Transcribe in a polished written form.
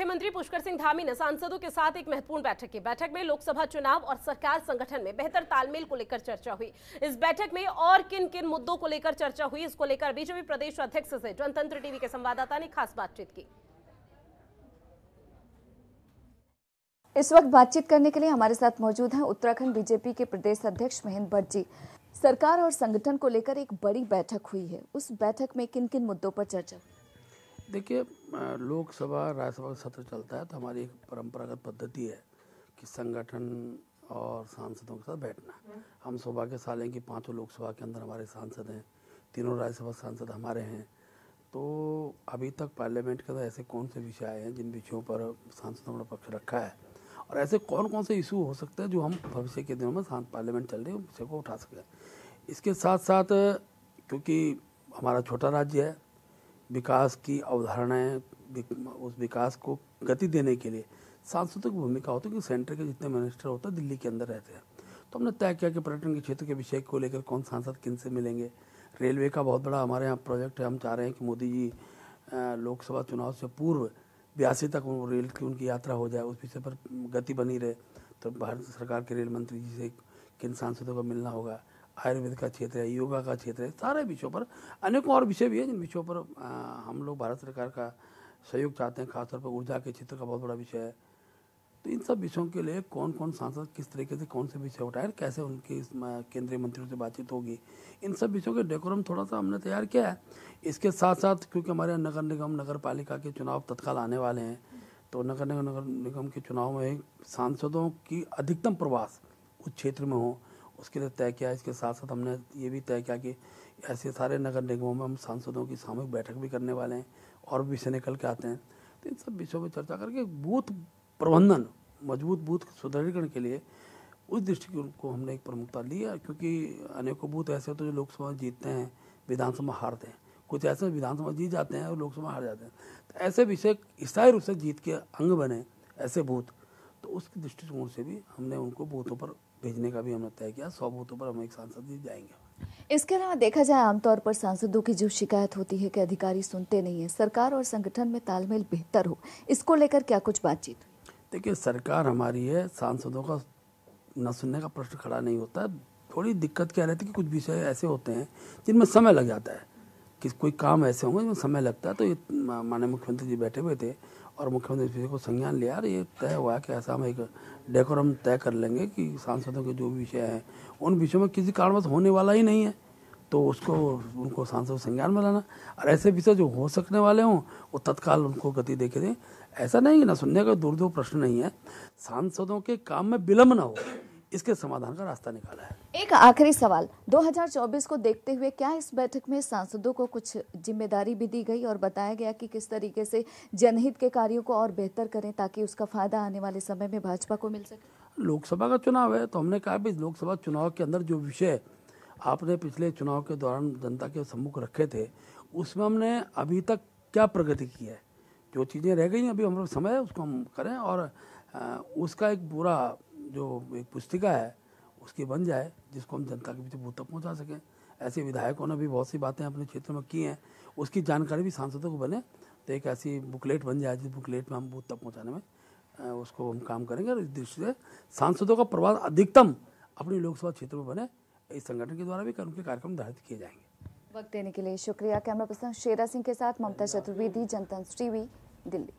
मुख्यमंत्री पुष्कर सिंह धामी ने सांसदों के साथ एक महत्वपूर्ण बैठक की। बैठक में लोकसभा चुनाव और सरकार संगठन में बेहतर तालमेल को लेकर चर्चा हुई। इस बैठक में और किन किन मुद्दों को लेकर चर्चा हुई, इसको लेकर बीजेपी प्रदेश अध्यक्ष से जनतंत्र टीवी के संवाददाता ने खास बातचीत की। इस वक्त बातचीत करने के लिए हमारे साथ मौजूद हैं उत्तराखंड बीजेपी के प्रदेश अध्यक्ष महेंद्र भट्ट जी। सरकार और संगठन को लेकर एक बड़ी बैठक हुई है, उस बैठक में किन किन मुद्दों पर चर्चा? देखिए, लोकसभा राज्यसभा का सत्र चलता है तो हमारी एक परंपरागत पद्धति है कि संगठन और सांसदों के साथ बैठना। हम सौभाग्यशाली हैं कि 5 लोकसभा के अंदर हमारे सांसद हैं, 3 राज्यसभा सांसद हमारे हैं। तो अभी तक पार्लियामेंट के अंदर ऐसे कौन से विषय आए हैं जिन विषयों पर सांसदों ने पक्ष रखा है, और ऐसे कौन कौन से इशू हो सकते हैं जो हम भविष्य के दिनों में पार्लियामेंट चल रही है उस विषय को उठा सकें। इसके साथ साथ क्योंकि हमारा छोटा राज्य है, विकास की अवधारणाएं, उस विकास को गति देने के लिए सांसदों की भूमिका होती है कि सेंटर के जितने मिनिस्टर होते हैं दिल्ली के अंदर रहते हैं। तो हमने तय किया कि पर्यटन के क्षेत्र के विषय को लेकर कौन सांसद किन से मिलेंगे। रेलवे का बहुत बड़ा हमारे यहाँ प्रोजेक्ट है, हम चाह रहे हैं कि मोदी जी लोकसभा चुनाव से पूर्व 82 तक रेल की उनकी यात्रा हो जाए, उस विषय पर गति बनी रहे। तो भारत सरकार के रेल मंत्री जी से किन सांसदों को मिलना होगा, आयुर्वेद का क्षेत्र है, योगा का क्षेत्र है, सारे विषयों पर अनेकों और विषय भी हैं जिन विषयों पर हम लोग भारत सरकार का सहयोग चाहते हैं। खासतौर पर ऊर्जा के क्षेत्र का बहुत बड़ा विषय है। तो इन सब विषयों के लिए कौन कौन सांसद किस तरीके से कौन से विषय उठाए, कैसे उनकी केंद्रीय मंत्रियों से बातचीत होगी, इन सब विषयों के डेकोरम थोड़ा सा हमने तैयार किया है। इसके साथ साथ क्योंकि हमारे नगर निगम नगर पालिका के चुनाव तत्काल आने वाले हैं, तो नगर निगम के चुनाव में सांसदों की अधिकतम प्रवास उस क्षेत्र में हो, उसके लिए तय किया। इसके साथ साथ हमने ये भी तय किया कि ऐसे सारे नगर निगमों में हम सांसदों की सामूहिक बैठक भी करने वाले हैं और विषय निकल के आते हैं। तो इन सब विषयों पर चर्चा करके बूथ प्रबंधन, मजबूत बूथ सुदृढ़ीकरण के लिए उस दृष्टिकोण को हमने एक प्रमुखता ली है। क्योंकि अनेकों बूथ ऐसे होते हैं जो लोकसभा जीतते हैं, विधानसभा हारते हैं, कुछ ऐसे विधानसभा जीत जाते हैं और लोकसभा हार जाते हैं। तो ऐसे विषय स्थायी रूप से जीत के अंग बने ऐसे बूथ, तो उसके दृष्टिकोण से भी हमने उनको बूथों पर भेजने का भी हमने तय किया। 100 बूथों पर हम एक सांसद जी जाएंगे। इसके अलावा देखा जाए आमतौर पर सांसदों की जो शिकायत होती है कि अधिकारी सुनते नहीं है, सरकार और संगठन में तालमेल बेहतर हो, इसको लेकर क्या कुछ बातचीत? देखिए, सरकार हमारी है, सांसदों का न सुनने का प्रश्न खड़ा नहीं होता। थोड़ी दिक्कत क्या रहती है कि कुछ विषय ऐसे होते हैं जिनमें समय लग जाता है, कि कोई काम ऐसे होंगे जिनमें समय लगता है। तो ये माननीय मुख्यमंत्री जी बैठे हुए थे और मुख्यमंत्री जी को संज्ञान लिया और ये तय हुआ कि ऐसा हम एक डेकोरम तय कर लेंगे कि सांसदों के जो भी विषय हैं उन विषयों में किसी कारणवश होने वाला ही नहीं है तो उसको उनको सांसद संज्ञान में लाना, और ऐसे विषय जो हो सकने वाले हों वो तत्काल उनको गति दे के दें। ऐसा नहीं कि ना सुनने का दूर प्रश्न नहीं है, सांसदों के काम में विलम्ब ना हो, इसके समाधान का रास्ता निकाला है। एक आखिरी सवाल, 2024 को देखते हुए क्या इस बैठक में सांसदों को कुछ जिम्मेदारी भी दी गई और बताया गया कि किस तरीके से जनहित के कार्यों को और बेहतर करें ताकि उसका फायदा आने वाले समय में भाजपा को मिल सके? लोकसभा का चुनाव है तो हमने कहा भी लोकसभा चुनाव के अंदर जो विषय आपने पिछले चुनाव के दौरान जनता के सम्मुख रखे थे उसमें हमने अभी तक क्या प्रगति की है, जो चीज़ें रह गई अभी हमारा समय है उसको हम करें, और उसका एक पूरा जो एक पुस्तिका है उसकी बन जाए जिसको हम जनता के बीच बूथ तक पहुँचा सकें। ऐसे विधायकों ने भी बहुत सी बातें अपने क्षेत्र में की हैं, उसकी जानकारी भी सांसदों को बने, तो एक ऐसी बुकलेट बन जाए जिस बुकलेट में हम बूथ तक पहुँचाने में उसको हम काम करेंगे। और इस दृष्टि से सांसदों का प्रवास अधिकतम अपनी लोकसभा क्षेत्र में बने, इस संगठन के द्वारा भी उनके कार्यक्रम निर्धारित किए जाएंगे। वक्त देने के लिए शुक्रिया। कैमरा पर्सन शेरा सिंह के साथ ममता चतुर्वेदी, जनतंत्र टीवी, दिल्ली।